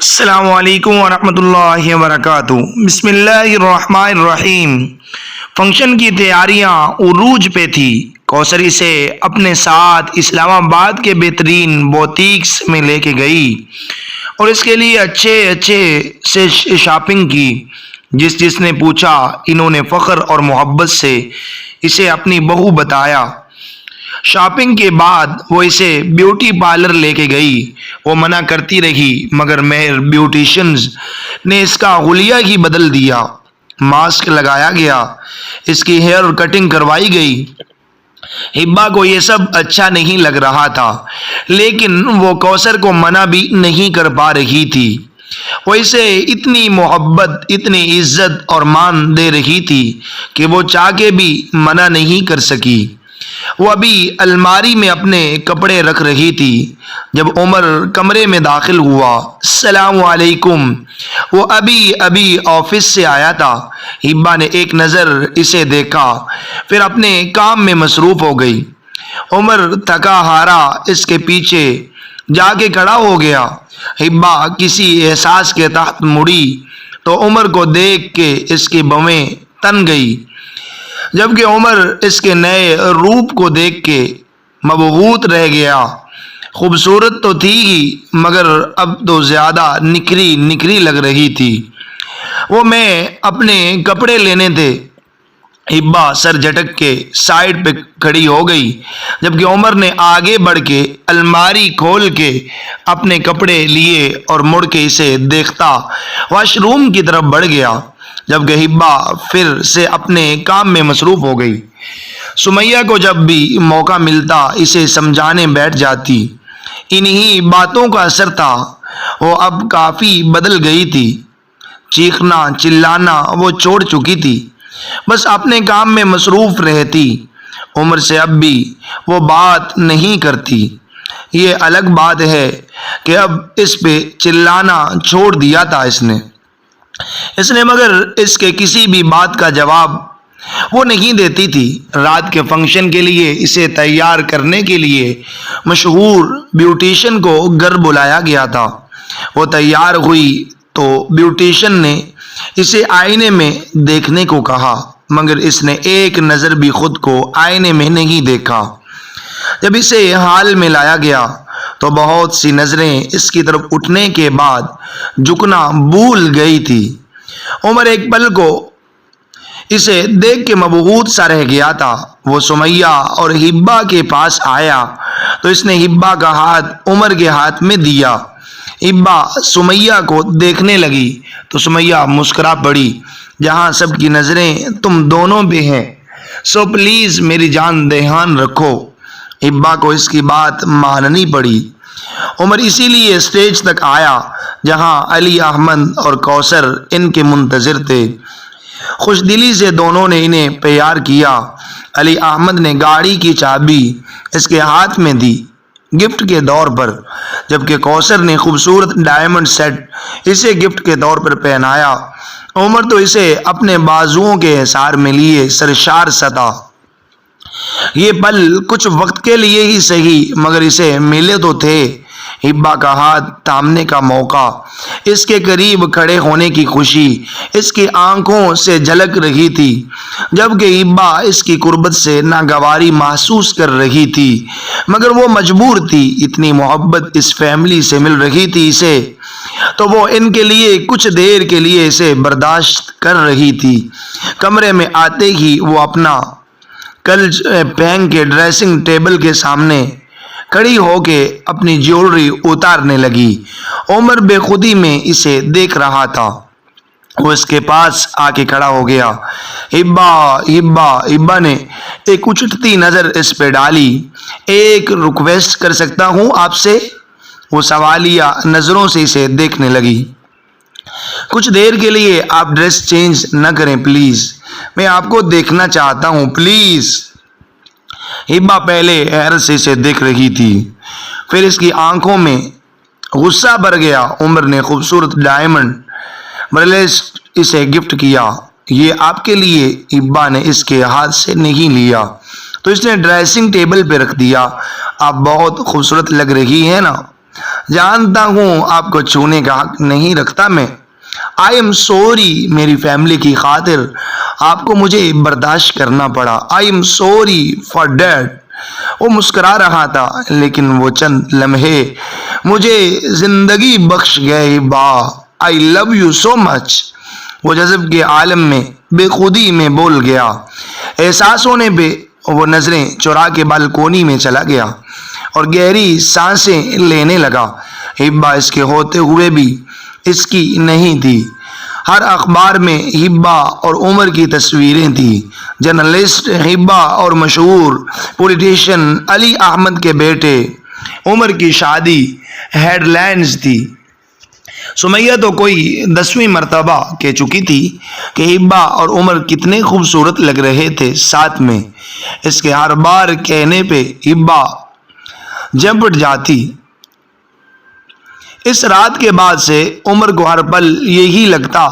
السلام علیکم ورحمۃ اللہ وبرکاتہ۔ بسم اللہ الرحمن الرحیم۔ فنکشن کی تیاریاں عروج پہ تھی۔ کوثری سے اپنے ساتھ اسلام آباد کے بہترین بوتیکس میں لے کے گئی اور اس کے لیے اچھے سے شاپنگ کی۔ جس نے پوچھا انہوں نے فخر اور محبت سے اسے اپنی بہو بتایا۔ شاپنگ کے بعد وہ اسے بیوٹی پارلر لے کے گئی۔ وہ منع کرتی رہی مگر ماہر بیوٹیشنز نے اس کا حلیہ ہی بدل دیا۔ ماسک لگایا گیا، اس کی ہیئر کٹنگ کروائی گئی۔ حبا کو یہ سب اچھا نہیں لگ رہا تھا لیکن وہ کوثر کو منع بھی نہیں کر پا رہی تھی۔ وہ اسے اتنی محبت، اتنی عزت اور مان دے رہی تھی کہ وہ چاہ کے بھی منع نہیں کر سکی۔ وہ ابھی الماری میں اپنے کپڑے رکھ رہی تھی جب عمر کمرے میں داخل ہوا۔ السلام علیکم۔ وہ ابھی آفس سے آیا تھا۔ حبا نے ایک نظر اسے دیکھا پھر اپنے کام میں مصروف ہو گئی۔ عمر تھکا ہارا اس کے پیچھے جا کے کھڑا ہو گیا۔ حبا کسی احساس کے تحت مڑی تو عمر کو دیکھ کے اس کی بویں تن گئی، جبکہ عمر اس کے نئے روپ کو دیکھ کے مبہوت رہ گیا۔ خوبصورت تو تھی ہی مگر اب تو زیادہ نکھری لگ رہی تھی۔ وہ میں اپنے کپڑے لینے تھے۔ حبا سر جھٹک کے سائڈ پہ کھڑی ہو گئی جبکہ عمر نے آگے بڑھ کے الماری کھول کے اپنے کپڑے لیے اور مڑ کے اسے دیکھتا واش روم کی طرف بڑھ گیا، جبکہ حبا پھر سے اپنے کام میں مصروف ہو گئی۔ سمیہ کو جب بھی موقع ملتا اسے سمجھانے بیٹھ جاتی۔ انہی باتوں کا اثر تھا، وہ اب کافی بدل گئی تھی۔ چیخنا چلانا وہ چھوڑ چکی تھی، بس اپنے کام میں مصروف رہتی۔ عمر سے اب بھی وہ بات نہیں کرتی۔ یہ الگ بات ہے کہ اب اس پہ چلانا چھوڑ دیا تھا اس نے مگر اس کے کسی بھی بات کا جواب وہ نہیں دیتی تھی۔ رات کے فنکشن کے لیے اسے تیار کرنے کے لیے مشہور بیوٹیشن کو گھر بلایا گیا تھا۔ وہ تیار ہوئی تو بیوٹیشن نے اسے آئینے میں دیکھنے کو کہا مگر اس نے ایک نظر بھی خود کو آئینے میں نہیں دیکھا۔ جب اسے حال میں لایا گیا تو بہت سی نظریں اس کی طرف اٹھنے کے بعد جھکنا بھول گئی تھی۔ عمر ایک پل کو اسے دیکھ کے مبہوت سا رہ گیا تھا۔ وہ سمیہ اور حبا کے پاس آیا تو اس نے حبا کا ہاتھ عمر کے ہاتھ میں دیا۔ حبا سمیہ کو دیکھنے لگی تو سمیہ مسکرا پڑی، جہاں سب کی نظریں تم دونوں پہ ہیں سو پلیز میری جان دہان رکھو۔ حبا کو اس کی بات ماننی پڑی۔ عمر اسی لیے اسٹیج تک آیا جہاں علی احمد اور کوثر ان کے منتظر تھے۔ خوش دلی سے دونوں نے انہیں پیار کیا۔ علی احمد نے گاڑی کی چابی اس کے ہاتھ میں دی گفٹ کے طور پر، جبکہ کوثر نے خوبصورت ڈائمنڈ سیٹ اسے گفٹ کے طور پر پہنایا۔ عمر تو اسے اپنے بازوؤں کے حصار میں لیے سرشار سا تھا۔ یہ پل کچھ وقت کے لیے ہی صحیح مگر اسے ملے تو تھے۔ حبا کا ہاتھ تھامنے کا موقع، اس کے قریب کھڑے ہونے کی خوشی اس کی آنکھوں سے جھلک رہی تھی، جبکہ حبا اس کی قربت سے ناگواری محسوس کر رہی تھی مگر وہ مجبور تھی۔ اتنی محبت اس فیملی سے مل رہی تھی اسے تو وہ ان کے لیے کچھ دیر کے لیے اسے برداشت کر رہی تھی۔ کمرے میں آتے ہی وہ اپنا کلچ پہن کے ڈریسنگ ٹیبل کے سامنے کھڑی ہو کے اپنی جیولری اتارنے لگی۔ عمر بے خودی میں اسے دیکھ رہا تھا۔ وہ اس کے پاس آ کے کھڑا ہو گیا۔ حبا نے ایک اچھتی نظر اس پہ ڈالی۔ ایک ریکویسٹ کر سکتا ہوں آپ سے؟ وہ سوالیہ نظروں سے اسے دیکھنے لگی۔ کچھ دیر کے لیے آپ ڈریس چینج نہ کریں پلیز، میں آپ کو دیکھنا چاہتا ہوں پلیز۔ حبا پہلے حیرت سے اسے دیکھ رہی تھی پھر اس کی آنکھوں میں غصہ بھر گیا۔ عمر نے خوبصورت ڈائمنڈ بریسلیٹ اسے گفٹ کیا۔ یہ آپ کے لیے۔ حبا نے اس کے ہاتھ سے نہیں لیا تو اس نے ڈریسنگ ٹیبل پہ رکھ دیا۔ آپ بہت خوبصورت لگ رہی ہیں نا۔ جانتا ہوں آپ کو چھونے کا حق نہیں رکھتا میں. آئی ایم سوری، میری فیملی کی خاطر آپ کو مجھے برداشت کرنا پڑا. I am sorry for that. وہ مسکرا رہا تھا لیکن وہ چند لمحے مجھے زندگی بخش گئے با. آئی لو یو سو مچ. وہ جذب کے عالم میں بے خودی میں بول گیا. احساس ہونے پہ وہ نظریں چرا کے بالکونی میں چلا گیا اور گہری سانسیں لینے لگا. ہبا اس کے ہوتے ہوئے بھی اس کی نہیں تھی. ہر اخبار میں ہبا اور عمر کی تصویریں تھیں. جرنلسٹ ہبا اور مشہور پولیٹیشین علی احمد کے بیٹے عمر کی شادی ہیڈ لائنز تھی. سمیہ تو کوئی 10ویں مرتبہ کہہ چکی تھی کہ ہبا اور عمر کتنے خوبصورت لگ رہے تھے ساتھ میں. اس کے ہر بار کہنے پہ ہبا جھپٹ جاتی. اس رات کے بعد سے عمر کو ہر پل یہی لگتا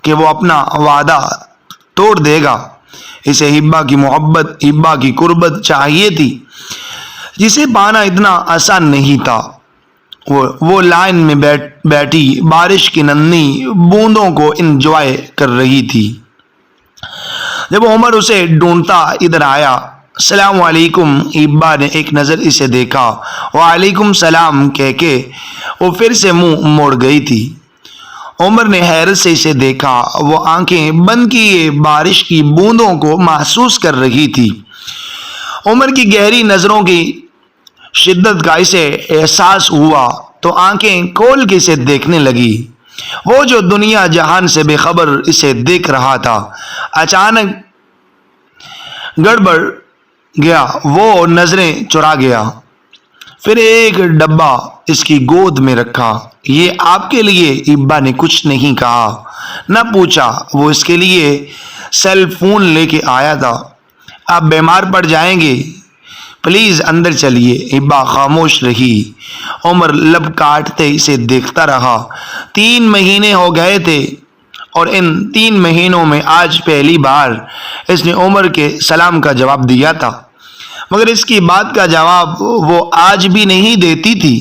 کہ وہ اپنا وعدہ توڑ دے گا. اسے ہبا کی محبت، ہبا کی قربت چاہیے تھی جسے پانا اتنا آسان نہیں تھا. وہ لائن میں بیٹھی بارش کی ننھی بوندوں کو انجوائے کر رہی تھی. جب عمر اسے ڈھونڈتا ادھر آیا. السلام علیکم. ہبا نے ایک نظر اسے دیکھا. وعلیکم السلام کہہ کے وہ پھر سے منہ موڑ گئی تھی. عمر نے حیرت سے اسے دیکھا. وہ آنکھیں بند کیے بارش کی بوندوں کو محسوس کر رہی تھی. عمر کی گہری نظروں کی شدت کا اسے احساس ہوا تو آنکھیں کھول کے اسے دیکھنے لگی. وہ جو دنیا جہان سے بے خبر اسے دیکھ رہا تھا اچانک گڑبڑ گیا. وہ نظریں چرا گیا. پھر ایک ڈبہ اس کی گود میں رکھا. یہ آپ کے لیے. ہبا نے کچھ نہیں کہا نہ پوچھا. وہ اس کے لیے سیل فون لے کے آیا تھا. آپ بیمار پڑ جائیں گے، پلیز اندر چلیے. ہبا خاموش رہی. عمر لب کاٹتے اسے دیکھتا رہا. 3 مہینے ہو گئے تھے اور ان 3 مہینوں میں آج پہلی بار اس نے عمر کے سلام کا جواب دیا تھا. مگر اس کی بات کا جواب وہ آج بھی نہیں دیتی تھی.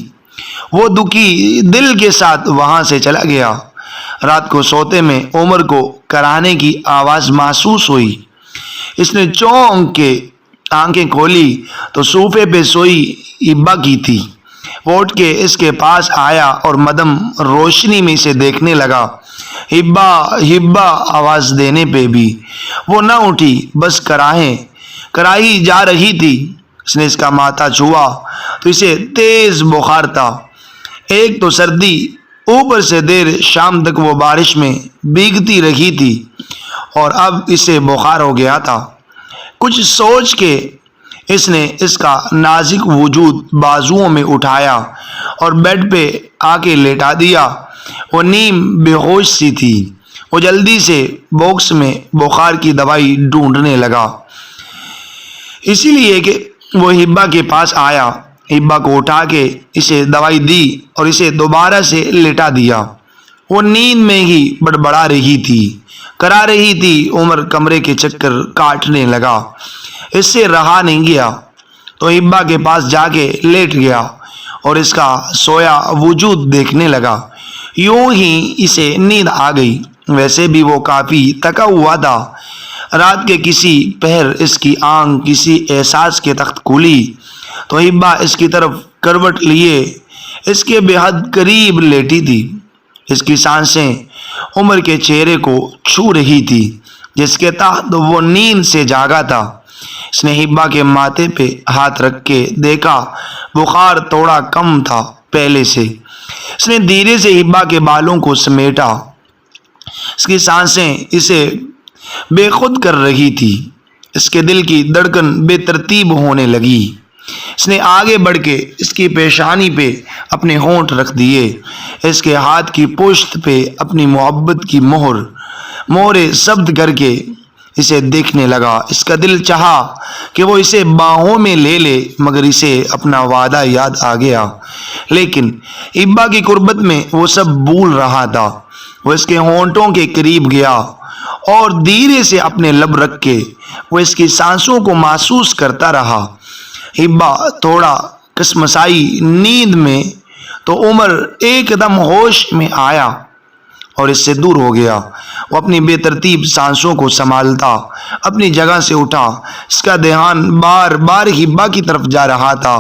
وہ دکھی دل کے ساتھ وہاں سے چلا گیا. رات کو سوتے میں عمر کو کرانے کی آواز محسوس ہوئی. اس نے چونک کے آنکھیں کھولی تو صوفے پہ سوئی ہبا کی تھی. وہ اٹھ کے اس کے پاس آیا اور مدم روشنی میں اسے دیکھنے لگا. ہبا ہبا آواز دینے پہ بھی وہ نہ اٹھی، بس کراہی جا رہی تھی. اس نے اس کا ماتھا چھوا تو اسے تیز بخار تھا. ایک تو سردی، اوپر سے دیر شام تک وہ بارش میں بھیگتی رہی تھی اور اب اسے بخار ہو گیا تھا. کچھ سوچ کے اس نے اس کا نازک وجود بازوؤں میں اٹھایا اور بیڈ پہ آ کے لیٹا دیا. وہ نیم بے ہوش سی تھی. وہ جلدی سے باکس میں بخار کی دوائی ڈھونڈنے لگا، اسی لیے کہ وہ ہبا کے پاس آیا. ہبا کو اٹھا کے اسے دوائی دی اور اسے دوبارہ سے لٹا دیا. وہ نیند میں ہی بڑبڑا رہی تھی، کرا رہی تھی. عمر کمرے کے چکر کاٹنے لگا. اس سے رہا نہیں گیا تو ہبا کے پاس جا کے لیٹ گیا اور اس کا سویا وجود دیکھنے لگا. یوں ہی اسے نیند آ گئی. ویسے بھی وہ کافی تھکا ہوا تھا. رات کے کسی پہر اس کی آنکھ کسی احساس کے تخت کھلی تو ہبا اس کی طرف کروٹ لیے اس کے بے حد قریب لیٹی تھی. اس کی سانسیں عمر کے چہرے کو چھو رہی تھی جس کے تحت وہ نیند سے جاگا تھا. اس نے ہبا کے ماتھے پہ ہاتھ رکھ کے دیکھا. بخار تھوڑا کم تھا پہلے سے. اس نے دھیرے سے ہبا کے بالوں کو سمیٹا. اس کی سانسیں اسے بے خود کر رہی تھی. اس کے دل کی دھڑکن بے ترتیب ہونے لگی. اس نے آگے بڑھ کے اس کی پیشانی پہ اپنے ہونٹ رکھ دیے. اس کے ہاتھ کی پشت پہ اپنی محبت کی مہریں ثبت کر کے اسے دیکھنے لگا. اس کا دل چاہا کہ وہ اسے باہوں میں لے لے مگر اسے اپنا وعدہ یاد آ گیا. لیکن ہبا کی قربت میں وہ سب بھول رہا تھا. وہ اس کے ہونٹوں کے قریب گیا اور دھیرے سے اپنے لب رکھ کے وہ اس کی سانسوں کو محسوس کرتا رہا. ہبا تھوڑا کسمسائی نیند میں تو عمر ایک دم ہوش میں آیا اور اس سے دور ہو گیا۔ وہ اپنی بے ترتیب سانسوں کو سنبھالتا اپنی جگہ سے اٹھا۔ اس کا دھیان بار بار ہبا کی طرف جا رہا تھا،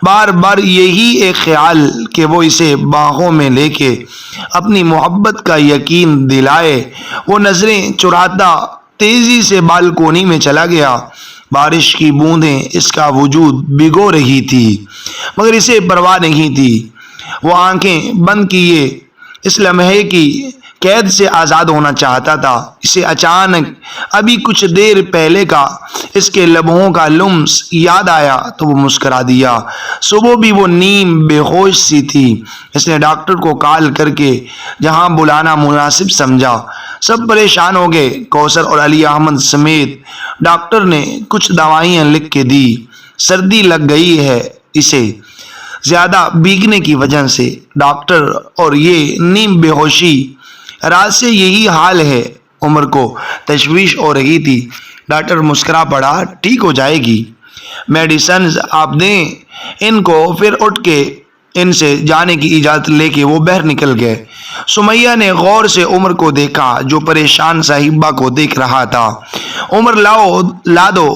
بار بار یہی ایک خیال کہ وہ اسے باہوں میں لے کے اپنی محبت کا یقین دلائے۔ وہ نظریں چراتا تیزی سے بالکونی میں چلا گیا۔ بارش کی بوندیں اس کا وجود بھگو رہی تھی مگر اسے پرواہ نہیں تھی۔ وہ آنکھیں بند کیے اس لمحے کی قید سے آزاد ہونا چاہتا تھا۔ اسے اچانک ابھی کچھ دیر پہلے کا اس کے لبوں کا لمس یاد آیا تو وہ مسکرا دیا۔ صبح بھی وہ نیم بے ہوش سی تھی۔ اس نے ڈاکٹر کو کال کر کے جہاں بلانا مناسب سمجھا۔ سب پریشان ہو گئے۔ کوثر اور علی احمد سمیت ڈاکٹر نے کچھ دوائیاں لکھ کے دی۔ سردی لگ گئی ہے اسے زیادہ بھیگنے کی وجہ سے۔ ڈاکٹر اور یہ نیم بے ہوشی، رات سے یہی حال ہے۔ عمر کو تشویش ہو رہی تھی۔ ڈاکٹر مسکرا پڑا، ٹھیک ہو جائے گی، میڈیسنز آپ دیں ان کو۔ پھر اٹھ کے ان سے جانے کی اجازت لے کے وہ باہر نکل گئے۔ سمیہ نے غور سے عمر کو دیکھا جو پریشان صاحبہ کو دیکھ رہا تھا۔ عمر لا دو،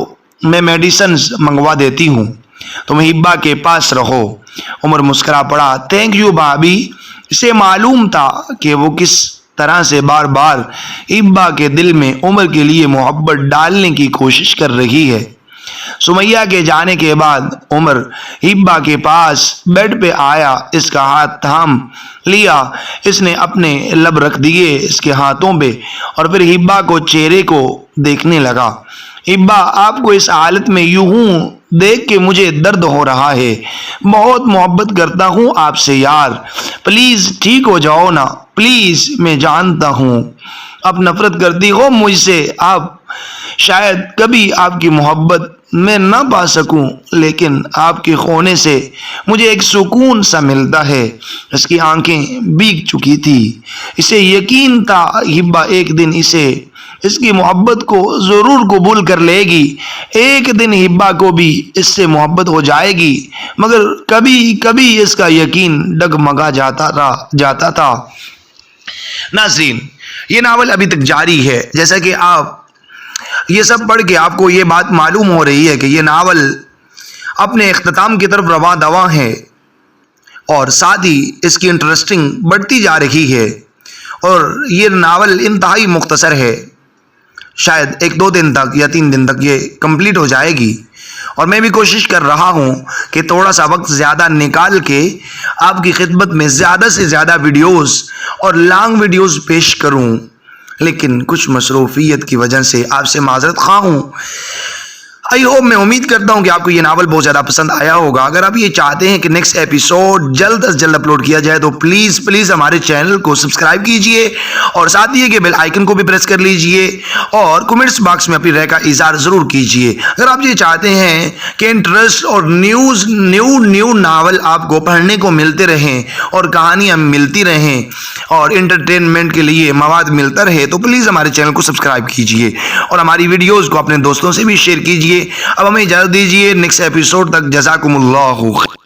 میں میڈیسنز منگوا دیتی ہوں، تم ہبا کے پاس رہو۔ عمر مسکرا پڑا، تھینک یو بھابی۔ اسے معلوم تھا کہ وہ کس طرح سے بار بار ہبا کے دل میں عمر کے لیے محبت ڈالنے کی کوشش کر رہی ہے۔ سمیہ کے جانے کے بعد عمر ہبا کے پاس بیڈ پہ آیا، اس کا ہاتھ تھام لیا۔ اس نے اپنے لب رکھ دیے اس کے ہاتھوں پہ اور پھر ہبا کو چہرے کو دیکھنے لگا۔ ہبا، آپ کو اس حالت میں یوں دیکھ کے مجھے درد ہو رہا ہے۔ بہت محبت کرتا ہوں آپ سے یار، پلیز ٹھیک ہو جاؤ نا پلیز۔ میں جانتا ہوں آپ نفرت کرتی ہو مجھ سے، آپ شاید کبھی آپ کی محبت میں نہ پا سکوں، لیکن آپ کے ہونے سے مجھے ایک سکون سا ملتا ہے۔ اس کی آنکھیں بھیگ چکی تھی۔ اسے یقین تھا ہبا ایک دن اس کی محبت کو ضرور قبول کر لے گی، ایک دن ہبا کو بھی اس سے محبت ہو جائے گی، مگر کبھی کبھی اس کا یقین ڈگمگا جاتا تھا۔ ناظرین، یہ ناول ابھی تک جاری ہے۔ جیسا کہ آپ یہ سب پڑھ کے آپ کو یہ بات معلوم ہو رہی ہے کہ یہ ناول اپنے اختتام کی طرف رواں دواں ہے اور ساتھ ہی اس کی انٹرسٹنگ بڑھتی جا رہی ہے، اور یہ ناول انتہائی مختصر ہے، شاید 1-2 دن تک یا 3 دن تک یہ کمپلیٹ ہو جائے گی، اور میں بھی کوشش کر رہا ہوں کہ تھوڑا سا وقت زیادہ نکال کے آپ کی خدمت میں زیادہ سے زیادہ ویڈیوز اور لانگ ویڈیوز پیش کروں، لیکن کچھ مصروفیت کی وجہ سے آپ سے معذرت خواہ ہوں۔ آئی ہوپ، میں امید کرتا ہوں کہ آپ کو یہ ناول بہت زیادہ پسند آیا ہوگا۔ اگر آپ یہ چاہتے ہیں کہ نیکسٹ ایپیسوڈ جلد از جلد اپلوڈ کیا جائے تو پلیز ہمارے چینل کو سبسکرائب کیجئے اور ساتھ ہی کہ بیل آئیکن کو بھی پریس کر لیجئے اور کمنٹس باکس میں اپنی رائے کا اظہار ضرور کیجئے۔ اگر آپ یہ چاہتے ہیں کہ انٹرسٹ اور نیو ناول آپ کو پڑھنے کو ملتے رہیں اور کہانیاں ملتی رہیں اور انٹرٹینمنٹ کے لیے مواد ملتا رہے تو پلیز ہمارے چینل کو سبسکرائب کیجئے اور ہماری ویڈیوز کو اپنے دوستوں سے بھی شیئر کیجئے۔ اب ہمیں اجازت دیجئے، نیکسٹ ایپیسوڈ تک جزاکم اللہ خیر۔